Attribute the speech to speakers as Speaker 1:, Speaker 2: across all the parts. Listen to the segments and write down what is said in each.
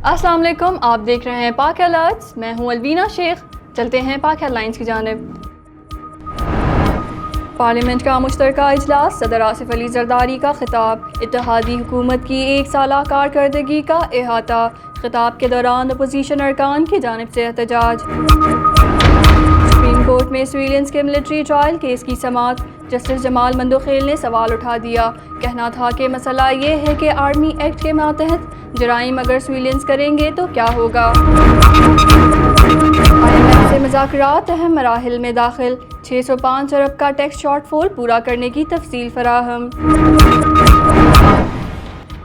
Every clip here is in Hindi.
Speaker 1: अस्सलाम वालेकुम, आप देख रहे हैं पाक अलर्ट्स। मैं हूं अलवीना शेख। चलते हैं पाक हेडलाइंस की जानिब। पार्लियामेंट का मुश्तरका इजलास, सदर आसिफ अली जरदारी का खिताब। इत्तेहादी हुकूमत की एक साला कारकर्दगी का अहाता। खिताब के दौरान अपोजिशन अरकान की जानिब से एहतजाज। सुप्रीम कोर्ट में सिविलियंस के मिलिट्री ट्रायल केस की समाअत। जस्टिस जमाल मंदोखेल ने सवाल उठा दिया। कहना था कि मसला ये है कि आर्मी एक्ट के मातहत जराइम अगर सिविलियंस करेंगे तो क्या होगा। IMF से मुज़ाकरात अहम मराहिल में दाखिल। 605 अरब का टैक्स शॉर्टफॉल पूरा करने की तफसील फराहम।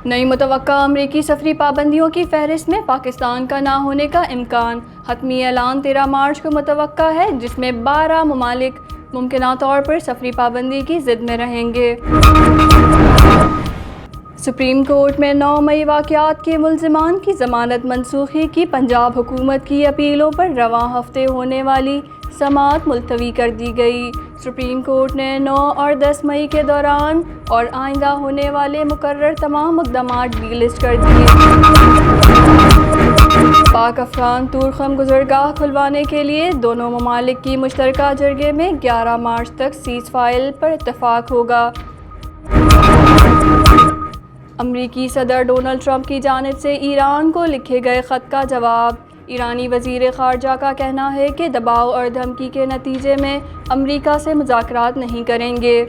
Speaker 1: नई मुतवक्का अमरीकी सफरी पाबंदियों की फहरिस्त में पाकिस्तान का ना होने का इम्कान। हतमी ऐलान 13 मार्च को मुतवक्का है, जिसमें 12 ममालिक मुमकिना तौर पर सफरी पाबंदी की जिद में रहेंगे। सुप्रीम कोर्ट में 9 मई वाक़यात के मुल्ज़िमान की ज़मानत मनसूखी की पंजाब हुकूमत की अपीलों पर रवां हफ्ते होने वाली समाअत मुलतवी कर दी गई। सुप्रीम कोर्ट ने 9 और 10 मई के दौरान और आइंदा होने वाले मुकर्रर तमाम मुक़दमात डीलिस्ट कर दिए। पाक अफगान तुरखम गुज़रगाह खुलवाने के लिए दोनों ममालिक की मुश्तरका जरगे में 11 मार्च तक सीज़ फायर पर इत्तफाक होगा। अमरीकी सदर डोनाल्ड ट्रंप की जानिब से ईरान को लिखे गए ख़त का जवाब। ईरानी वज़ीर ख़ारजा का कहना है कि दबाव और धमकी के नतीजे में अमरीका से मुज़ाकरात नहीं करेंगे।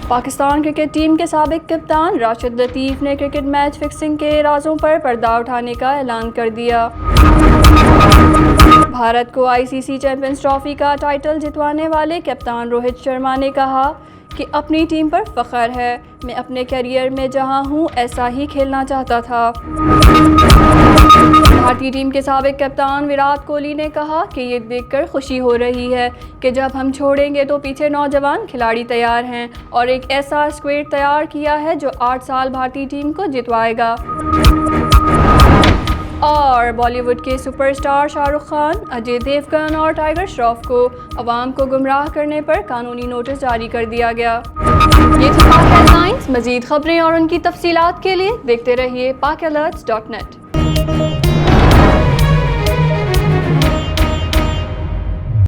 Speaker 1: पाकिस्तान क्रिकेट टीम के साबिक़ कप्तान राशिद लतीफ़ ने क्रिकेट मैच फिक्सिंग के राजों पर पर्दा उठाने का ऐलान कर दिया। भारत को ICC चैंपियंस ट्रॉफी का टाइटल जितवाने वाले कप्तान रोहित शर्मा ने कहा कि अपनी टीम पर फ़ख्र है। मैं अपने करियर में जहां हूं ऐसा ही खेलना चाहता था। भारतीय टीम के साबिक़ कप्तान विराट कोहली ने कहा कि ये देखकर खुशी हो रही है कि जब हम छोड़ेंगे तो पीछे नौजवान खिलाड़ी तैयार हैं और एक ऐसा स्क्वाड तैयार किया है जो 8 साल भारतीय टीम को जितवाएगा। और बॉलीवुड के सुपरस्टार शाहरुख खान, अजय देवगन और टाइगर श्रॉफ को अवाम को गुमराह करने पर कानूनी नोटिस जारी कर दिया गया। ये थी पाक हेडलाइंस। मज़ीद खबरें और उनकी तफसीलात के लिए देखते रहिए pakalurts.net।